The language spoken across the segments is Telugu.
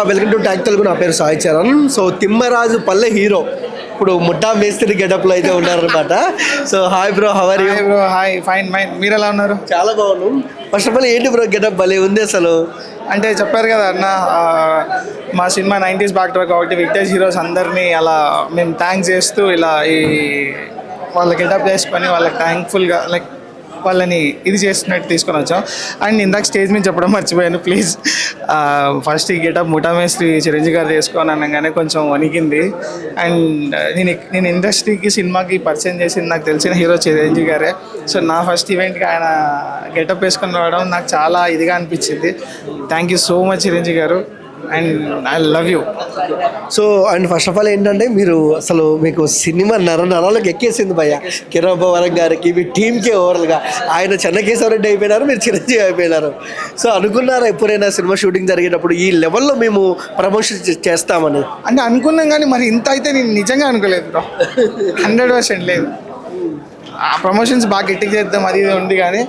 Welcome to tag Telugu. నా పేరు సాయి చరణ్. సో తిమ్మరాజు పల్లె హీరో ఇప్పుడు ముఠా మేస్త్రి గెటప్లో అయితే ఉన్నారనమాట. So hi bro, how are you? Bro hi, fine fine. మీరు ఎలా ఉన్నారు? చాలా బాగున్నాం. ఫస్ట్ ఆఫ్ ఆల్ ఏంటి బ్రో గెటప్ భలే ఉంది అసలు. అంటే చెప్పారు కదా అన్న, మా సినిమా 90s బ్యాక్టర్ కాబట్టి వింటేజ్ హీరోస్ అందరినీ అలా మేము థ్యాంక్స్ చేస్తూ ఇలా ఈ వాళ్ళ గెటప్ చేసుకొని వాళ్ళకి థ్యాంక్ఫుల్గా లైక్ వాళ్ళని ఇది చేస్తున్నట్టు తీసుకొని వచ్చాం. అండ్ ఇందాక స్టేజ్ మీద చెప్పడం మర్చిపోయాను, ప్లీజ్. ఫస్ట్ ఈ గెటప్ ముఠా మేస్త్రి చిరంజీవి గారు చేసుకోని అనగానే కొంచెం వణికింది. అండ్ నేను ఇండస్ట్రీకి సినిమాకి పరిచయం చేసింది నాకు తెలిసిన హీరో చిరంజీవి గారే. సో నా ఫస్ట్ ఈవెంట్కి ఆయన గెటప్ వేసుకొని రావడం నాకు చాలా ఇదిగా అనిపించింది. Thank you so much Chiranjeevi garu, and I love you. So and first of all ఏంటంటే మీరు అసలు మీకు సినిమా నరాలకు ఎక్కేసింది భయ్య. కిరణ్ భవరం గారికి, మీ టీంకి ఓవరాల్గా. ఆయన చెన్నకేశ్వరరెడ్డి అయిపోయినారు, మీరు చిరంజీవి అయిపోయినారు. సో అనుకున్నారా ఎప్పుడైనా సినిమా షూటింగ్ జరిగేటప్పుడు ఈ లెవెల్లో మేము ప్రమోషన్ చేస్తామని? అంటే అనుకున్నాం, కానీ మరి ఇంత అయితే నేను నిజంగా అనుకోలేదు బ్రో. 100% లేదు. ఆ ప్రమోషన్స్ బాగా గట్టిగా చేద్దాం అది ఇది ఉంది, కానీ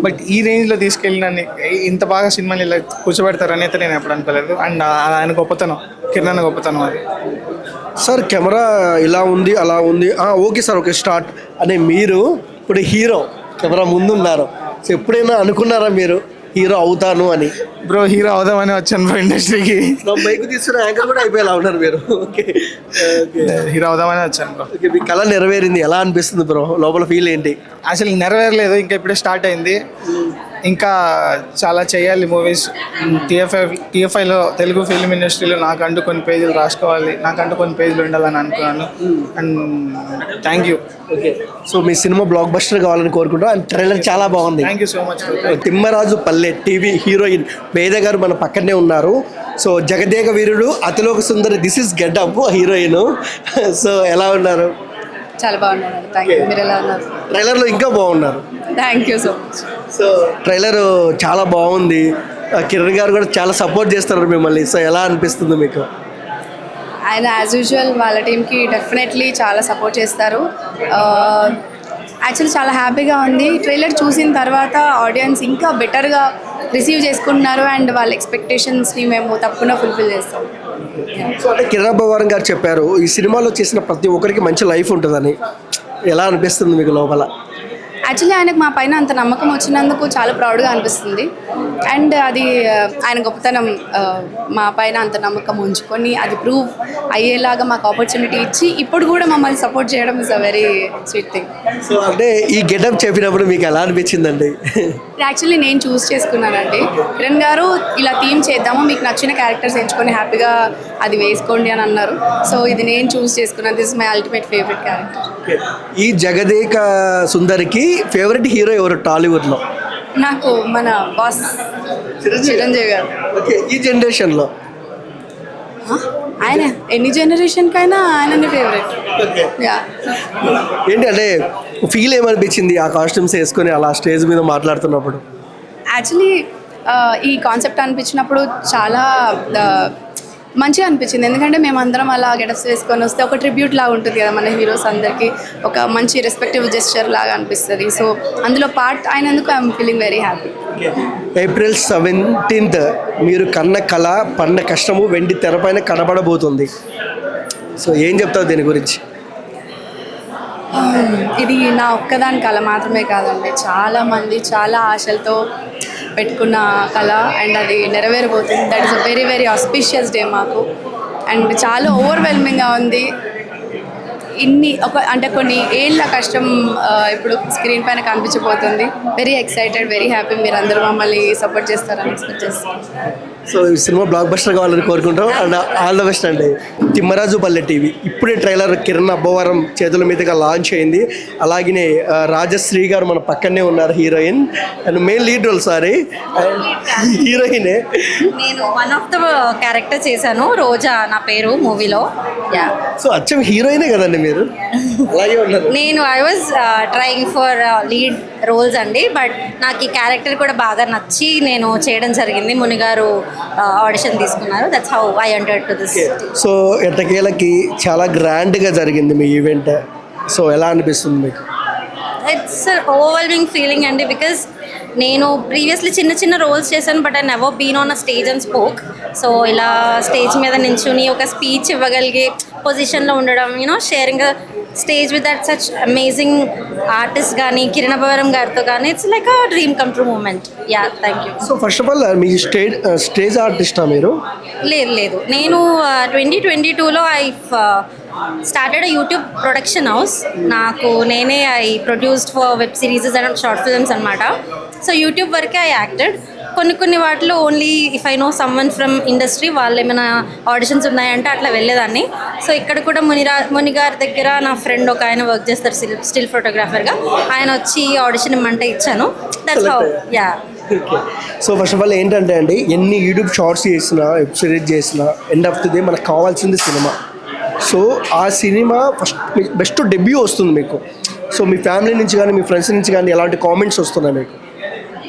బట్ ఈ రేంజ్లో తీసుకెళ్ళిన ఇంత బాగా సినిమాని ఇలా కూర్చోబెడతారని అయితే నేను ఎప్పుడు అనుకోలేదు. అండ్ ఆయన గొప్పతనం, కిరణ్ గొప్పతనం అది. సార్ కెమెరా ఇలా ఉంది అలా ఉంది, ఓకే సార్ ఓకే స్టార్ట్ అని మీరు ఇప్పుడు హీరో కెమెరా ముందు ఉన్నారు. సో ఎప్పుడైనా అనుకున్నారా మీరు హీరో అవుతాను అని? బ్రో హీరో అవుదామని వచ్చాను బ్రో ఇండస్ట్రీకి. బైక్ తీసుకున్న యాంకర్ కూడా అయిపోయేలా ఉన్నారు మీరు. ఓకే హీరో అవుదామని వచ్చాను బ్రో. ఓకే, మీ కళ నెరవేరింది, ఎలా అనిపిస్తుంది బ్రో? లోపల ఫీల్ ఏంటి? అసలు నెరవేరలేదు, ఇంకా ఇప్పుడే స్టార్ట్ అయింది. ఇంకా చాలా చేయాలి మూవీస్. టీఎఫ్ఐలో తెలుగు ఫిల్మ్ ఇండస్ట్రీలో నాకంటూ కొన్ని పేజీలు రాసుకోవాలి, నాకంటూ కొన్ని పేజీలు ఉండాలని అనుకున్నాను. And thank you. Okay, so మీ సినిమా బ్లాక్ బస్టర్ కావాలని కోరుకుంటాం. అండ్ ట్రైలర్ చాలా బాగుంది. Thank you so much. Thimmaraju Palle TV heroine Veda garu మన పక్కనే ఉన్నారు. So Jagadeka Veerudu Athiloka Sundari this is getup heroine. So ఎలా ఉన్నారు? చాలా బాగున్నాను. Thank you. మీరు ఎలా ఉన్నారు? ట్రైలర్లో ఇంకా బాగున్నారు. Thank you so much. So trailer చాలా బాగుంది. కిరణ్ గారు కూడా చాలా సపోర్ట్ చేస్తారు మిమ్మల్ని. సో ఎలా అనిపిస్తుంది మీకు? ఆయన యాజ్ యూజువల్ వాళ్ళ టీంకి డెఫినెట్లీ చాలా సపోర్ట్ చేస్తారు. యాక్చువల్లీ చాలా హ్యాపీగా ఉంది. ట్రైలర్ చూసిన తర్వాత ఆడియన్స్ ఇంకా బెటర్గా రిసీవ్ చేసుకుంటున్నారు. అండ్ వాళ్ళ ఎక్స్పెక్టేషన్స్ని మేము తప్పకుండా ఫుల్ఫిల్ చేస్తాం. సో అంటే కిరణ్ భవరం గారు చెప్పారు ఈ సినిమాలో చేసిన ప్రతి ఒక్కరికి మంచి లైఫ్ ఉంటుందని. ఎలా అనిపిస్తుంది మీకు లోపల? యాక్చువల్లీ ఆయనకు మా పైన అంత నమ్మకం వచ్చినందుకు చాలా ప్రౌడ్గా అనిపిస్తుంది. అండ్ అది ఆయన గొప్పతనం. మా పైన అంత నమ్మకం ఉంచుకొని అది ప్రూవ్ అయ్యేలాగా మాకు ఆపర్చునిటీ ఇచ్చి ఇప్పుడు కూడా మమ్మల్ని సపోర్ట్ చేయడం is a very sweet thing. So అంటే ఈ గెటప్ చెప్పినప్పుడు మీకు ఎలా అనిపించిందండి? యాక్చువల్లీ నేను చూస్ చేసుకున్నానండి. కిరణ్ గారు ఇలా థీమ్ చేద్దాము, మీకు నచ్చిన క్యారెక్టర్స్ ఎంచుకొని హ్యాపీగా అది వేసుకోండి అని అన్నారు. సో ఇది నేను చూస్ చేసుకున్నాను. This is my ultimate favourite character. ఈ జగదేక సుందరికి ఫేవరెట్ హీరో ఎవరు టాలీవుడ్లో? నాకు మన బాస్ చిరంజీవి గారు. ఓకే, ఈ జనరేషన్లో ఆయన ఎన్ని జనరేషన్కైనా ఆయననే ఫేవరెట్. యా. ఏంటి అంటే ఫీల్ ఏమనిపించింది ఆ కాస్ట్యూమ్స్ వేసుకొని అలా స్టేజ్ మీద మాట్లాడుతున్నప్పుడు? యాక్చువల్లీ ఈ కాన్సెప్ట్ అనిపించినప్పుడు చాలా మంచిగా అనిపించింది. ఎందుకంటే మేమందరం అలా గెటప్స్ వేసుకొని వస్తే ఒక ట్రిబ్యూట్ లాగా ఉంటుంది కదా మన హీరోస్ అందరికీ, ఒక మంచి రెస్పెక్టివ్ జెస్చర్ లాగా అనిపిస్తుంది. సో అందులో పార్ట్ అయినందుకు I'm feeling very happy. April 17th మీరు కన్న కళ పన్న కష్టము వెండి తెరపైన కనబడబోతుంది. సో ఏం చెప్తావు దీని గురించి? ఇది నా ఒక్కదాని కళ మాత్రమే కాదండి, చాలామంది చాలా ఆశలతో పెట్టుకున్న కళ. అండ్ అది నెరవేరబోతుంది. That is a very very auspicious day మాకు. అండ్ చాలా ఓవర్వెల్మింగ్గా ఉంది. అంటే కొన్ని ఏళ్ళ కష్టం ఇప్పుడు స్క్రీన్ పైన కనిపించబోతుంది. Very excited, very happy. మీరు అందరూ మమ్మల్ని సపోర్ట్ చేస్తారని ఎక్స్పెక్ట్ చేస్తాను. సో ఈ సినిమా బ్లాక్ బస్టర్ కావాలని కోరుకుంటాం. అండ్ ఆల్ ద బెస్ట్ అండి. తిమ్మరాజు పల్లె టీవీ ఇప్పుడే ట్రైలర్ కిరణ్ అబ్బవరం చేతుల మీదుగా లాంచ్ అయింది. అలాగే రాజశ్రీ గారు మన పక్కనే ఉన్నారు, heroine. And main lead role హీరోయినే. నేను వన్ ఆఫ్ ద క్యారెక్టర్ చేశాను, రోజా నా పేరు మూవీలో. సో అచ్చం హీరోయినే కదండి మీరు, అలాగే ఉన్నారు. నేను I was trying for lead roles అండి, బట్ నాకు ఈ క్యారెక్టర్ కూడా బాగా నచ్చి నేను చేయడం జరిగింది. మునిగారు ఆడిషన్ తీసుకున్నారు. That's how I entered to this. So ఎట్టకేలకి చాలా గ్రాండ్గా జరిగింది మీ ఈవెంట్. సో ఎలా అనిపిస్తుంది మీకు? ఇట్స్ ఓవర్వెల్మింగ్ ఫీలింగ్ అండి, బికాస్ నేను ప్రీవియస్లీ చిన్న చిన్న రోల్స్ చేశాను, but I never been on a stage and spoke. So ఇలా స్టేజ్ మీద నించుని ఒక స్పీచ్ ఇవ్వగలిగే పొజిషన్లో ఉండడం, sharing stage with that such amazing artist కానీ కిరణ్ అబ్బవరం గారితో కానీ, it's like a dream come true moment. Ya, thank you. So first of all మీ స్టేజ్ ఆర్టిస్టా మీరు? లేదు, నేను 2022లో I started YouTube production house. నేనే I produced for web series and short films అనమాట. సో యూట్యూబ్ వరకే ఐ యాక్టెడ్. కొన్ని వాటిలో only if I know someone from industry, వాళ్ళు ఏమైనా ఆడిషన్స్ ఉన్నాయంటే అట్లా వెళ్ళేదాన్ని. సో ఇక్కడ కూడా మునిగారి దగ్గర నా ఫ్రెండ్ ఒక ఆయన వర్క్ చేస్తారు స్టిల్ ఫోటోగ్రాఫర్గా, ఆయన వచ్చి ఆడిషన్ ఇమ్మంటే ఇచ్చాను. That's how. Yeah. Okay. So first of all ఏంటంటే అండి, ఎన్ని యూట్యూబ్ షార్ట్స్ చేసినా, వెబ్ సిరీస్ చేసినా, ఎండ్ ఆఫ్ ది డే మనకు కావాల్సింది సినిమా. సో ఆ సినిమా ఫస్ట్ బెస్ట్ డెబ్యూ వస్తుంది మీకు. సో మీ ఫ్యామిలీ నుంచి కానీ మీ ఫ్రెండ్స్ నుంచి కానీ ఎలాంటి కామెంట్స్ వస్తున్నాయి మీకు?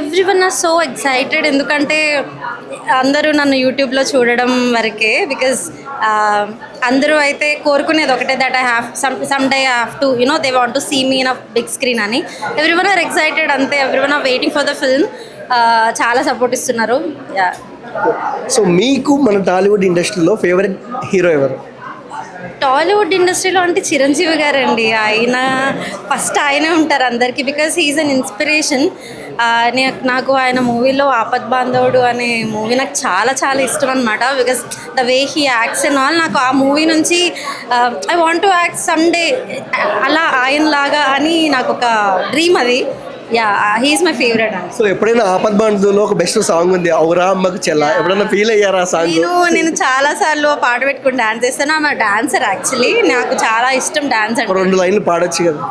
ఎవ్రీవన్ ఆర్ సో ఎక్సైటెడ్, ఎందుకంటే అందరూ నన్ను యూట్యూబ్లో చూడడం వరకే. బికాజ్ అందరూ అయితే కోరుకునేది ఒకటే, that I have some day I have to they want to see me in a big screen అని. ఎవ్రీవన్ ఆర్ ఎక్సైటెడ్ అంతే, everyone are waiting for the film. చాలా సపోర్ట్ ఇస్తున్నారు. యా. సో మీకు మన టాలీవుడ్ ఇండస్ట్రీలో ఫేవరెట్ హీరో ఎవరు? టాలీవుడ్ ఇండస్ట్రీలో అంటే చిరంజీవి గారండి. ఆయన ఫస్ట్ ఆయనే ఉంటారు అందరికీ, బికాస్ హీఈస్ అన్ ఇన్స్పిరేషన్. నాకు ఆయన మూవీలో ఆపద్ బాంధవుడు అనే మూవీ నాకు చాలా చాలా ఇష్టం అనమాట. Because the way he acts and all, నాకు ఆ మూవీ నుంచి I want to act some day అలా ఆయనలాగా అని నాకు ఒక డ్రీమ్ అది. యా, హీఈస్ మై ఫేవరెట్ అండి. సో ఎప్పుడైనా ఆపద్ బాంధవులో ఒక బెస్ట్ సాంగ్ ఉంది, ఔరా అమ్మకు చెల్ల, ఎప్పుడైనా ఫీల్ అయ్యారా ఆ సాంగ్? నేను చాలా సార్లు పాట పెట్టుకుని డాన్స్ చేస్తాను. ఆమె డాన్సర్ యాక్చువల్లీ, నాకు చాలా ఇష్టం డాన్స్ అంటే. 2 లైన్లు పాడొచ్చు కదా?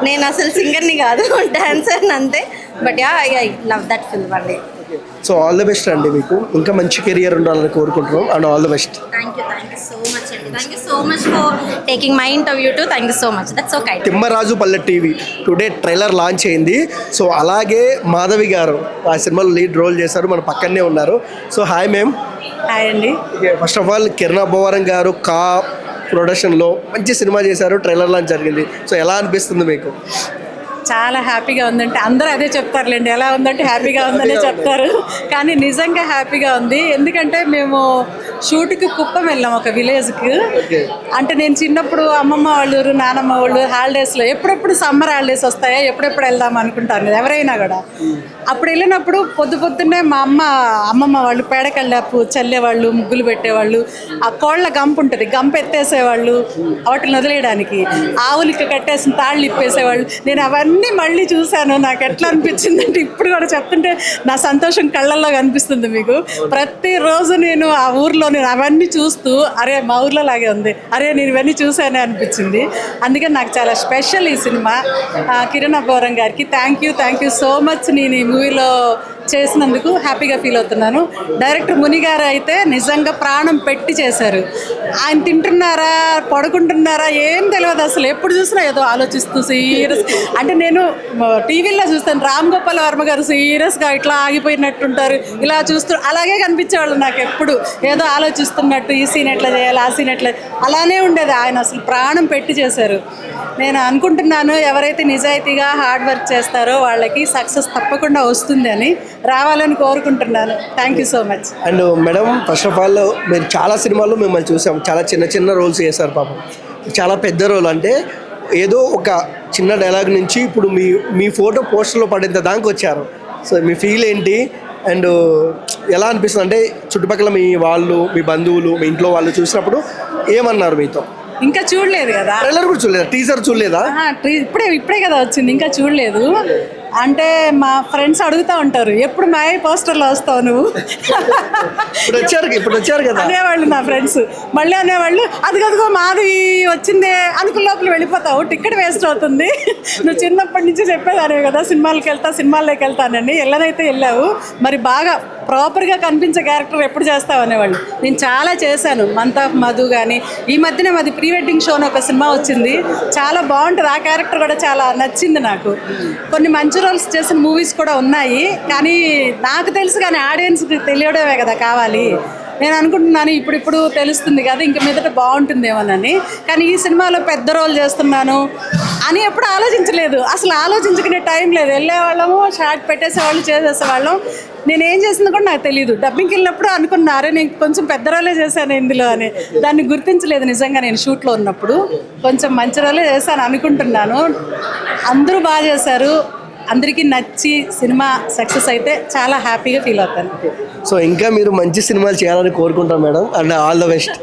నేను అసలు సింగర్ని కాదు, డాన్సర్ని అంతే. But ya, I love that film అండి. సో ఆల్ ది బెస్ట్ అండి, మీకు ఇంకా మంచి కెరియర్ ఉండాలని కోరుకుంటున్నాం. And all the best. Thank you so much అండి. Thank you so much for taking my interview too. Thank you so much. That's okay. Thimmaraju Palle TV today trailer launch అయింది. సో అలాగే మాధవి గారు ఆ సినిమాలో లీడ్ రోల్ చేశారు, మన పక్కనే ఉన్నారు. So hi ma'am. హాయ్ అండి. First of all Kiran Abbavaram గారు కా ప్రొడక్షన్లో మంచి సినిమా చేశారు, ట్రైలర్ లాంచ్ జరిగింది. సో ఎలా అనిపిస్తుంది మీకు? చాలా హ్యాపీగా ఉందంటే అందరూ అదే చెప్తారులేండి, ఎలా ఉందంటే హ్యాపీగా ఉందనే చెప్తారు, కానీ నిజంగా హ్యాపీగా ఉంది. ఎందుకంటే మేము షూట్కి కుప్పం వెళ్ళాం, ఒక విలేజ్కి. అంటే నేను చిన్నప్పుడు అమ్మమ్మ వాళ్ళు నానమ్మ వాళ్ళు హాలిడేస్లో ఎప్పుడెప్పుడు సమ్మర్ హాలిడేస్ వస్తాయా, ఎప్పుడెప్పుడు వెళ్దాం అనుకుంటారు కదా ఎవరైనా కూడా. అప్పుడు వెళ్ళినప్పుడు పొద్దున్నే మా అమ్మమ్మ వాళ్ళు పేడకళ్ళాపు చల్లేవాళ్ళు, ముగ్గులు పెట్టేవాళ్ళు, ఆ కోళ్ళ గంపు ఉంటుంది, గంప ఎత్తేసేవాళ్ళు వాటిని వదిలేయడానికి, ఆవులకి కట్టేసిన తాళ్ళు ఇప్పేసేవాళ్ళు. నేను అవన్నీ మళ్ళీ చూశాను. నాకు ఎట్లా అనిపించింది అంటే ఇప్పుడు కూడా చెప్తుంటే నా సంతోషం కళ్ళల్లో కనిపిస్తుంది మీకు. ప్రతిరోజు నేను ఆ ఊర్లో నేను అవన్నీ చూస్తూ అరే మా ఊర్లో లాగే ఉంది, అరే నేను ఇవన్నీ చూశానే అనిపించింది. అందుకని నాకు చాలా స్పెషల్ ఈ సినిమా. కిరణ్ అబ్బవరం గారికి థ్యాంక్ యూ సో మచ్. నేను ఈ మూవీలో చేసినందుకు హ్యాపీగా ఫీల్ అవుతున్నాను. డైరెక్టర్ ముని గారు అయితే నిజంగా ప్రాణం పెట్టి చేశారు. ఆయన తింటున్నారా పడుకుంటున్నారా ఏం తెలియదు అసలు, ఎప్పుడు చూసినా ఏదో ఆలోచిస్తూ సీరియస్. అంటే నేను టీవీలో చూస్తాను రామ్ గోపాల్ వర్మ గారు సీరియస్గా ఇట్లా ఆగిపోయినట్టుంటారు, ఇలా చూస్తూ అలాగే కనిపించేవాళ్ళు నాకు ఎప్పుడు, ఏదో ఆలోచిస్తున్నట్టు, ఈ సీన్ ఎట్లా చేయాలి, ఆ సీన్ ఎట్లా, అలానే ఉండేది. ఆయన అసలు ప్రాణం పెట్టి చేశారు. నేను అనుకుంటున్నాను ఎవరైతే నిజాయితీగా హార్డ్ వర్క్ చేస్తారో వాళ్ళకి సక్సెస్ తప్పకుండా వస్తుంది అని, రావాలని కోరుకుంటున్నాను. Thank you so much. And madam first of all మీరు చాలా సినిమాల్లో మిమ్మల్ని చూసాం, చాలా చిన్న రోల్స్ చేశారు పాపం, చాలా పెద్ద రోల్. అంటే ఏదో ఒక చిన్న డైలాగ్ నుంచి ఇప్పుడు మీ ఫోటో పోస్టర్లో పడేంత దానికి వచ్చారు. సో మీ ఫీల్ ఏంటి అండ్ ఎలా అనిపిస్తుంది? అంటే చుట్టుపక్కల మీ వాళ్ళు, మీ బంధువులు, మీ ఇంట్లో వాళ్ళు చూసినప్పుడు ఏమన్నారు మీతో? ఇంకా చూడలేదు కదా, ట్రైలర్ కూడా చూడలేదా, టీజర్ చూడలేదా? ఇప్పుడే కదా వచ్చింది, ఇంకా చూడలేదు. అంటే మా ఫ్రెండ్స్ అడుగుతూ ఉంటారు ఎప్పుడు మా పోస్టర్లో వస్తావు నువ్వు, ఇప్పుడు వచ్చారు కదా అనేవాళ్ళు నా ఫ్రెండ్స్. మళ్ళీ అనేవాళ్ళు అదిగదిగో మాది వచ్చిందే అనుకున్న లోపల వెళ్ళిపోతావు, టికెట్ వేస్ట్ అవుతుంది, నువ్వు చిన్నప్పటి నుంచి చెప్పేదానివి కదా సినిమాల్లోకి వెళ్తానని. ఎల్లనైతే వెళ్ళావు, మరి బాగా ప్రాపర్గా కనిపించే క్యారెక్టర్ ఎప్పుడు చేస్తావు అనేవాళ్ళు. నేను చాలా చేశాను, మంత్ ఆఫ్ మధు కానీ, ఈ మధ్యనే మాది ప్రీ వెడ్డింగ్ షో అని ఒక సినిమా వచ్చింది, చాలా బాగుంటుంది. ఆ క్యారెక్టర్ కూడా చాలా నచ్చింది నాకు. కొన్ని మంచి రోల్స్ చేసిన మూవీస్ కూడా ఉన్నాయి, కానీ నాకు తెలుసు కానీ ఆడియన్స్కి తెలియడమే కదా కావాలి. నేను అనుకుంటున్నాను ఇప్పుడు తెలుస్తుంది కదా, ఇంక మీదట బాగుంటుందేమోనని. కానీ ఈ సినిమాలో పెద్ద రోల్ చేస్తున్నాను అని ఎప్పుడు ఆలోచించలేదు, అసలు ఆలోచించుకునే టైం లేదు. వెళ్ళేవాళ్ళము, షార్ట్ పెట్టేసేవాళ్ళు, చేసేసేవాళ్ళం. నేను ఏం చేసింది కూడా నాకు తెలియదు. డబ్బింగ్కి వెళ్ళినప్పుడు అనుకున్నారే నేను కొంచెం పెద్ద రోలే చేశాను ఇందులో అని. దాన్ని గుర్తించలేదు నిజంగా. నేను షూట్లో ఉన్నప్పుడు కొంచెం మంచి రోలే చేశాను అనుకుంటున్నాను. అందరూ బాగా చేశారు, అందరికీ నచ్చి సినిమా సక్సెస్ అయితే చాలా హ్యాపీగా ఫీల్ అవుతాను. సో ఇంకా మీరు మంచి సినిమాలు చేయాలని కోరుకుంటాం madam, and all the best.